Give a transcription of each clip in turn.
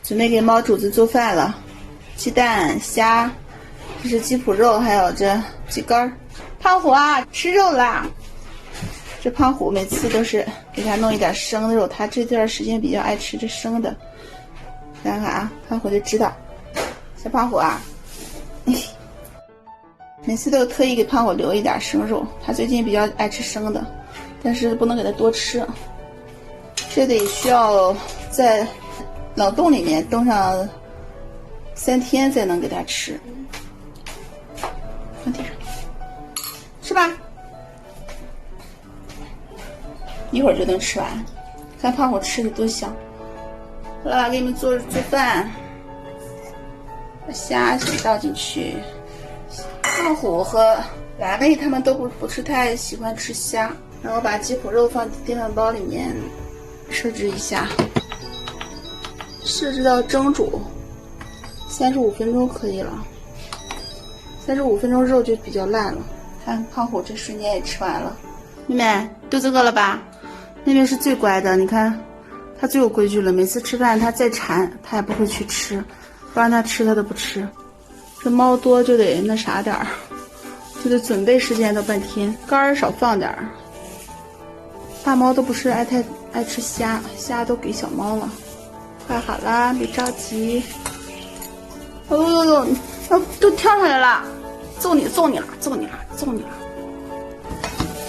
准备给猫主子做饭了，鸡蛋、虾，这是鸡脯肉，还有这鸡肝。胖虎啊，吃肉啦！这胖虎每次都是给他弄一点生的肉，他这段时间比较爱吃这生的。看看啊，胖虎就知道，小胖虎啊，每次都特意给胖虎留一点生肉，他最近比较爱吃生的，但是不能给他多吃，这得需要在冷冻里面冻上3天才能给他吃。放地上，吃吧，一会儿就能吃完。看胖虎吃的多香。好了，给你们做饭，把虾先倒进去。胖虎和蓝妹他们都不是太喜欢吃虾，然后把鸡脯肉放电饭煲里面设置一下，设置到蒸煮35分钟可以了。35分钟肉就比较烂了。看胖虎这瞬间也吃完了。妹妹肚子饿了吧？妹妹是最乖的，你看她最有规矩了，每次吃饭她再馋她也不会去吃，不让她吃她都不吃。这猫多就得那啥点儿，就得准备时间都半天，肝儿少放点儿。大猫都不是太爱吃虾，虾都给小猫了。快好啦，别着急。哦呦呦，都跳上来了，揍你了！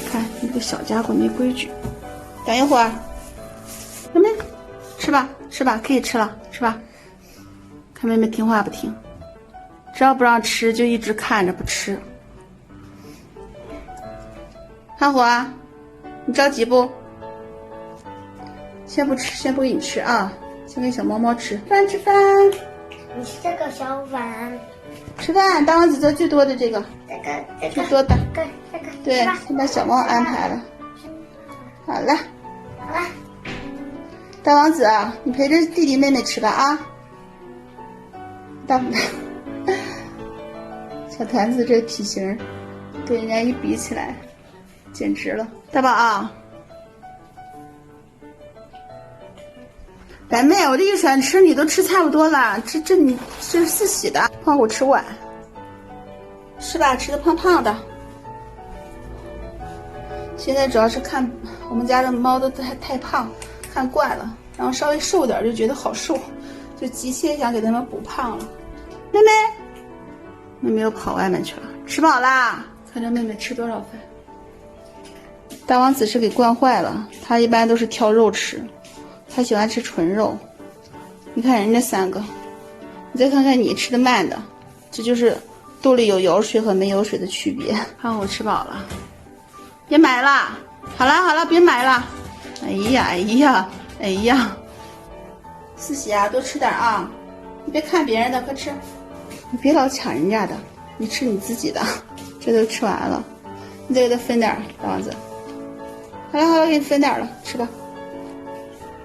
看你这个小家伙没规矩。等一会儿，妹妹，吃吧，可以吃了，吃吧。看妹妹听话不听，只要不让吃就一直看着不吃。胖虎啊，你着急不？先不吃，先不给你吃啊，先给小猫猫吃饭。吃饭。你是这个小碗。吃饭，大王子做最多的这个。这个最多的。这个。对，先把小猫安排了。好了。大王子啊，你陪着弟弟妹妹吃吧啊。小团子这体型跟人家一比起来简直了。大宝啊，蓝妹，我这一甩吃你都吃差不多了，这你这是自洗的。胖虎吃碗，是吧？吃的胖胖的。现在主要是看我们家的猫都太胖，看惯了，然后稍微瘦点就觉得好瘦，就急切想给它们补胖了。妹妹又跑外面去了，吃饱啦？看这妹妹吃多少饭。大王子是给惯坏了，他一般都是挑肉吃，他喜欢吃纯肉。你看人家3个，你再看看你吃的慢的，这就是肚里有油水和没油水的区别。胖虎吃饱了，别买了，好了，别买了。哎呀，四喜啊，多吃点啊！你别看别人的，快吃，你别老抢人家的，你吃你自己的。这都吃完了，你再给他分点，大王子。好了，给你分点了，吃吧。